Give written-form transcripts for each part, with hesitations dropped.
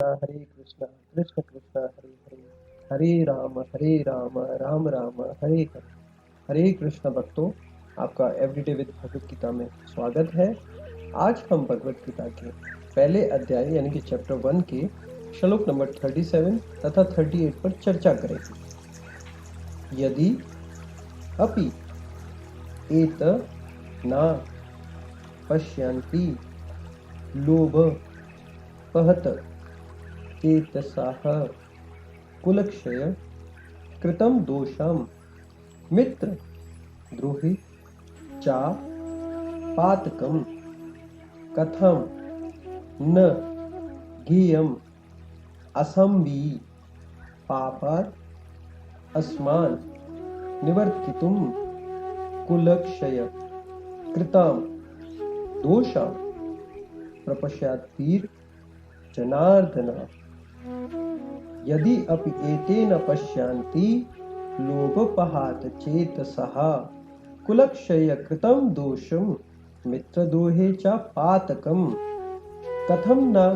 हरे कृष्णा कृष्ण कृष्ण हरे हरे, हरे राम राम राम हरे हरे। हरे कृष्ण भक्तों, आपका everyday with Bhagavad Gita में स्वागत है। आज हम भगवत गीता के पहले अध्याय यानी कि चैप्टर 1 के श्लोक नंबर 37 तथा 38 पर चर्चा करेंगे। यदि अपि एत न पश्यन्ति लोभ पहत चेतसाः कुलक्षय कृतं दोषं मित्र द्रोहि च पातकं कथं न ज्ञेयम् असंभि पापात् अस्मान् निवर्तितुं कुलक्षय कृतं दोषं प्रपश्यद्भिर् जनार्दन। यदि अपि एतेन पश्यन्ति लोभपहात् चेतसः कुलक्षय कृतं दोषं मित्रद्रोहे च पातकं कथं न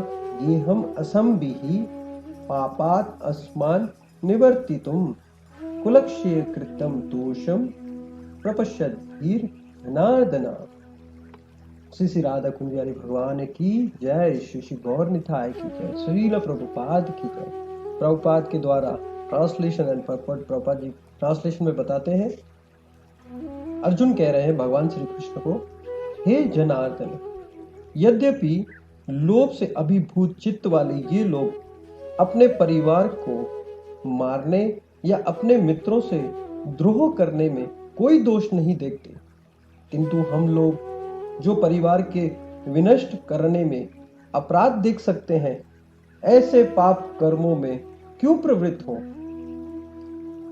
गेहम् असंभिः पापात् अस्मान् निवर्तितुं कुलक्षय कृतं दोषं प्रपश्यद्भिर् जनार्दन। श्री श्री राधा कुंज बिहारी भगवान की जय, श्री श्री गौर निताय की जय, श्रील प्रभुपाद की जय। प्रभुपाद के द्वारा translation and purport Prabhupada ji translation में बताते हैं, अर्जुन कह रहे हैं भगवान श्री कृष्ण को, हे जनार्दन, यद्यपि लोभ से अभिभूत चित्त वाले ये लोग अपने परिवार को मारने या अपने मित्रों से द्रोह करने में कोई दोष नहीं देखते, किंतु हम लोग जो परिवार के विनष्ट करने में अपराध देख सकते हैं, ऐसे पाप कर्मों में क्यों प्रवृत्त हो।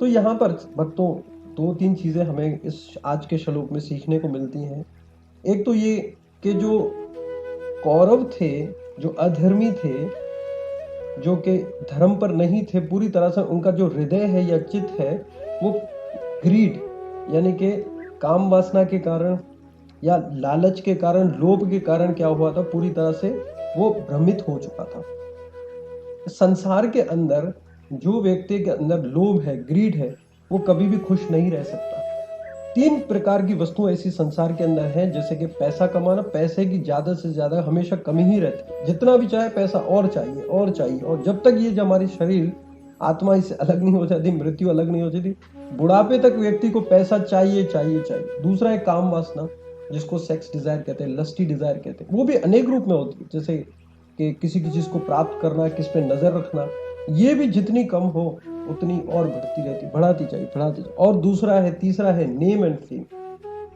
तो यहाँ पर भक्तों 2-3 चीजें हमें इस आज के श्लोक में सीखने को मिलती हैं। एक तो ये कि जो कौरव थे, जो अधर्मी थे, जो कि धर्म पर नहीं थे पूरी तरह से, उनका जो हृदय है या चित्त है वो ग्रीड यानी कि काम वासना के कारण या लालच के कारण, लोभ के कारण क्या हुआ था, पूरी तरह से वो भ्रमित हो चुका था। संसार के अंदर जो व्यक्ति के अंदर लोभ है, ग्रीड है, वो कभी भी खुश नहीं रह सकता। 3 प्रकार की वस्तुएं ऐसी संसार के अंदर हैं, जैसे कि पैसा कमाना, पैसे की ज्यादा से ज्यादा हमेशा कमी ही रहती है, जितना भी चाहे पैसा और चाहिए और चाहिए, और जब तक ये जो हमारी शरीर आत्मा इससे अलग नहीं हो जाती, मृत्यु अलग नहीं हो जाती, बुढ़ापे तक व्यक्ति को पैसा चाहिए चाहिए चाहिए। दूसरा है काम वासना, जिसको सेक्स डिजायर कहते हैं, लस्टी डिजायर कहते हैं, वो भी अनेक रूप में होती है, जैसे कि किसी की चीज को प्राप्त करना, किस पे नजर रखना, ये भी जितनी कम हो उतनी और बढ़ती रहती, बढ़ाती चाहिए। और दूसरा है, तीसरा है name and fame.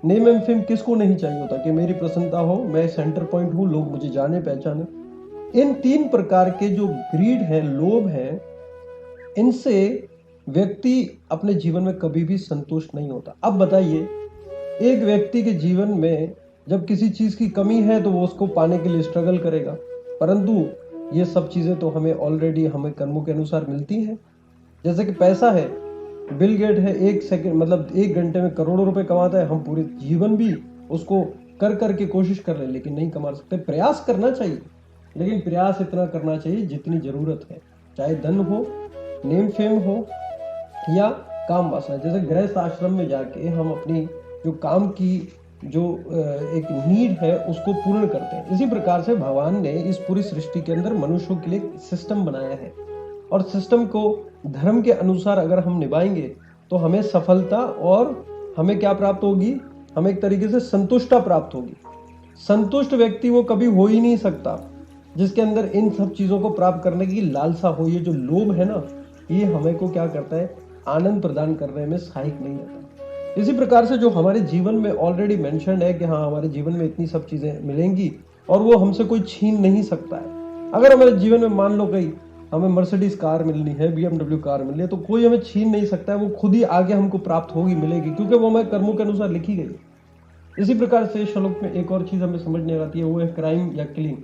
Name and fame किसको नहीं चाहिए होता कि मेरी प्रसन्नता हो, मैं सेंटर पॉइंट हूं, लोग मुझे जाने पहचाने। इन 3 प्रकार के जो ग्रीड है, लोभ है, इनसे व्यक्ति अपने जीवन में कभी भी संतुष्ट नहीं होता। अब बताइए, एक व्यक्ति के जीवन में जब किसी चीज की कमी है तो वो उसको पाने के लिए स्ट्रगल करेगा, परंतु ये सब चीजें तो हमें ऑलरेडी हमें कर्मों के अनुसार मिलती हैं। जैसे कि पैसा है, बिल गेट है, 1 सेकंड मतलब 1 घंटे में करोड़ों रुपए कमाता है, हम पूरे जीवन भी उसको कर करके कोशिश कर रहे हैं लेकिन नहीं कमा सकते। प्रयास करना चाहिए, लेकिन प्रयास इतना करना चाहिए जितनी जरूरत है, चाहे धन हो, नेम फेम हो या काम वासना। जैसे गृहस्थ आश्रम में जाके हम अपनी जो काम की जो एक नीड है उसको पूर्ण करते हैं। इसी प्रकार से भगवान ने इस पूरी सृष्टि के अंदर मनुष्यों के लिए सिस्टम बनाया है, और सिस्टम को धर्म के अनुसार अगर हम निभाएंगे तो हमें सफलता और हमें क्या प्राप्त होगी, हमें एक तरीके से संतुष्टता प्राप्त होगी। संतुष्ट व्यक्ति वो कभी हो ही नहीं सकता जिसके अंदर इन सब चीजों को प्राप्त करने की लालसा हो। ये जो लोभ है ना, ये हमें को क्या करता है, आनंद प्रदान करने में सहायक नहीं रहता। इसी प्रकार से जो हमारे जीवन में ऑलरेडी मेंशन्ड है कि हाँ हमारे जीवन में इतनी सब चीजें मिलेंगी और वो हमसे कोई छीन नहीं सकता है। अगर हमारे जीवन में मान लो कहीं हमें मर्सिडीज कार मिलनी है, BMW कार मिलनी है, तो कोई हमें छीन नहीं सकता है, वो खुद ही आगे हमको प्राप्त होगी, मिलेगी, क्योंकि वो हमारे कर्मों के अनुसार लिखी गई है। इसी प्रकार से श्लोक में एक और चीज हमें समझने आती है, वो है क्राइम या किलिंग।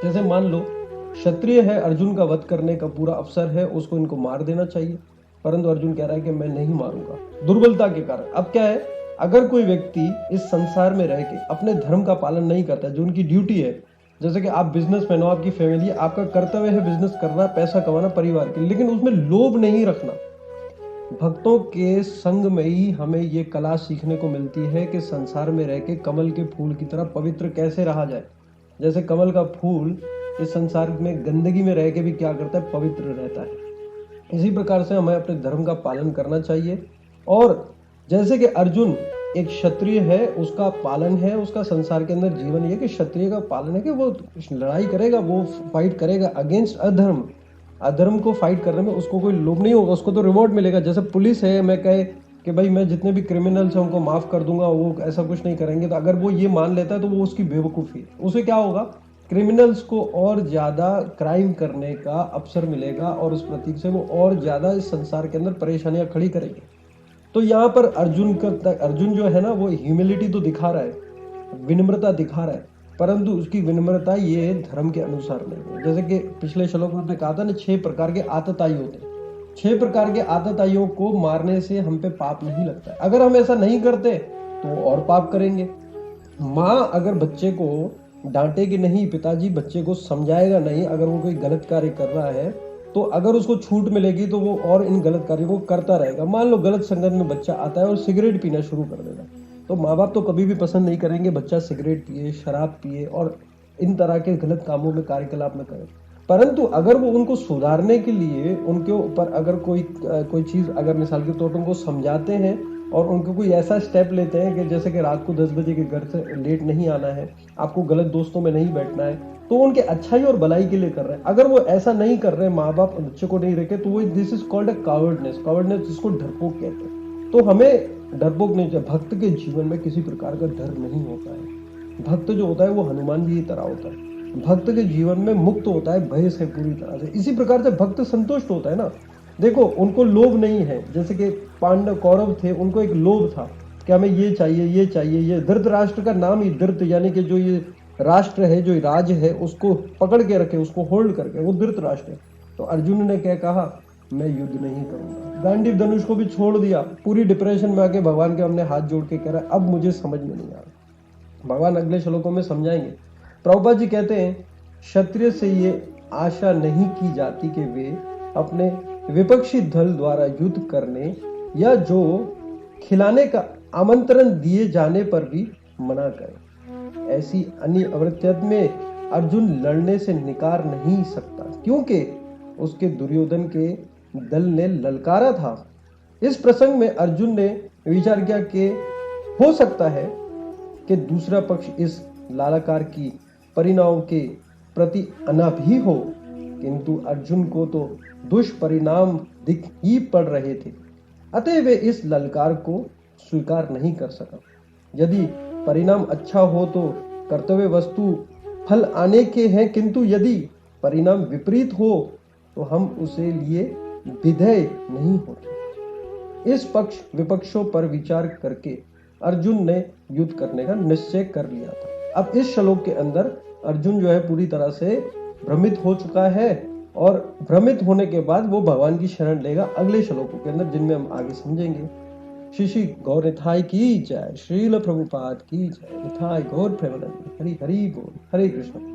जैसे मान लो क्षत्रिय है, अर्जुन का वध करने का पूरा अवसर है, उसको इनको मार देना चाहिए, परंतु अर्जुन कह रहा है कि मैं नहीं मारूंगा, दुर्बलता के कारण। अब क्या है, अगर कोई व्यक्ति इस संसार में रह के अपने धर्म का पालन नहीं करता, जो उनकी ड्यूटी है, जैसे कि आप बिजनेसमैन हो, आपकी फैमिली, आपका कर्तव्य है बिजनेस करना, पैसा कमाना परिवार के लिए, लेकिन उसमें लोभ नहीं रखना। भक्तों के संग में ही हमें ये कला सीखने को मिलती है कि संसार में रह के कमल के फूल की तरह पवित्र कैसे रहा जाए। जैसे कमल का फूल इस संसार में गंदगी में रह के भी क्या करता है, पवित्र रहता है। इसी प्रकार से हमें अपने धर्म का पालन करना चाहिए। और जैसे कि अर्जुन एक क्षत्रिय है, उसका पालन है, उसका संसार के अंदर जीवन ये कि क्षत्रिय का पालन है कि वो लड़ाई करेगा, वो फाइट करेगा अगेंस्ट अधर्म। अधर्म को फाइट करने में उसको कोई लोभ नहीं होगा, उसको तो रिवॉर्ड मिलेगा। जैसे पुलिस है, मैं कहे कि भाई मैं जितने भी क्रिमिनल्स हैं उनको माफ कर दूंगा, वो ऐसा कुछ नहीं करेंगे, तो अगर वो ये मान लेता है तो वो उसकी बेवकूफ़ी है। उसे क्या होगा, क्रिमिनल्स को और ज़्यादा क्राइम करने का अवसर मिलेगा और उस प्रतीक से वो और ज़्यादा इस संसार के अंदर परेशानियां खड़ी करेंगे। तो यहाँ पर अर्जुन जो है ना, वो ह्यूमिलिटी तो दिखा रहा है, विनम्रता दिखा रहा है, परंतु उसकी विनम्रता ये धर्म के अनुसार नहीं है। जैसे कि पिछले श्लोक में आपने कहा था ना, 6 प्रकार के आतताई होते हैं। 6 प्रकार के आतताइयों को मारने से हम पे पाप नहीं लगता है। अगर हम ऐसा नहीं करते तो और पाप करेंगे। माँ अगर बच्चे को डांटेगी नहीं, पिताजी बच्चे को समझाएगा नहीं, अगर वो कोई गलत कार्य कर रहा है तो अगर उसको छूट मिलेगी तो वो और इन गलत कार्यों को करता रहेगा। मान लो गलत संगत में बच्चा आता है और सिगरेट पीना शुरू कर देगा, तो माँ बाप तो कभी भी पसंद नहीं करेंगे बच्चा सिगरेट पिए, शराब पिए और इन तरह के गलत कामों में, कार्यकलाप में करे। परंतु अगर वो उनको सुधारने के लिए उनके ऊपर अगर कोई चीज़, अगर मिसाल के तौर पर उनको समझाते हैं और उनको कोई ऐसा स्टेप लेते हैं कि जैसे कि रात को 10 बजे के घर से लेट नहीं आना है, आपको गलत दोस्तों में नहीं बैठना है, तो उनके अच्छाई और भलाई के लिए कर रहे हैं। अगर वो ऐसा नहीं कर रहे, माँ बाप बच्चे को नहीं रखे, तो वो दिस इज कॉल्ड अ कावर्डनेस। कावर्डनेस जिसको डरपोक कहते हैं। तो हमें डरपोक नहीं चाहिए। भक्त के जीवन में किसी प्रकार का डर नहीं होता है। भक्त जो होता है वो हनुमान जी की तरह होता है। भक्त के जीवन में मुक्त होता है भय से पूरी तरह से। इसी प्रकार से भक्त संतुष्ट होता है ना। देखो, उनको लोभ नहीं है। जैसे कि पांडव कौरव थे, उनको एक लोभ था कि हमें ये चाहिए, ये चाहिए। ये धृतराष्ट्र का नाम ही धृत, यानी कि जो ये राष्ट्र है, जो राज्य है, उसको पकड़ के रखे, उसको होल्ड करके, वो धृतराष्ट्र है। तो अर्जुन ने क्या कहा, मैं युद्ध नहीं करूंगा। गांडीव धनुष को भी छोड़ दिया। पूरी डिप्रेशन में आके भगवान के हमने हाथ जोड़ के कह रहा, अब मुझे समझ में नहीं आ रहा। भगवान अगले श्लोकों में समझाएंगे। प्रभुपाद जी कहते हैं, क्षत्रिय से ये आशा नहीं की जाती कि वे अपने विपक्षी दल द्वारा युद्ध करने या जो खिलाने का आमंत्रण दिए जाने पर भी मना करें। ऐसी अन्य अवृत्तियों में अर्जुन लड़ने से निकार नहीं सकता, क्योंकि उसके दुर्योधन के दल ने ललकारा था। इस प्रसंग में अर्जुन ने विचार किया कि हो सकता है कि दूसरा पक्ष इस लालाकार की परिणामों के प्रति अनाभी हो, किंतु अर्जुन को तो दुष्परिणाम दिख ही पड़ रहे थे, अतः वे इस ललकार को स्वीकार नहीं कर सका। यदि परिणाम अच्छा हो तो कर्तव्य वस्तु फल आने के हैं, किंतु यदि परिणाम विपरीत हो तो हम उसे लिए विधेय नहीं होते। इस पक्ष विपक्षों पर विचार करके अर्जुन ने युद्ध करने का निश्चय कर लिया था। अब इस श्लोक के अंदर अर्जुन जो है पूरी तरह से भ्रमित हो चुका है, और भ्रमित होने के बाद वो भगवान की शरण लेगा अगले श्लोकों के अंदर, जिनमें हम आगे समझेंगे। श्री श्री गौर निथाय की जय, श्रील प्रभुपाद की जय। निथाय गौर प्रेमानंद। हरि हरि बोल। हरे कृष्ण।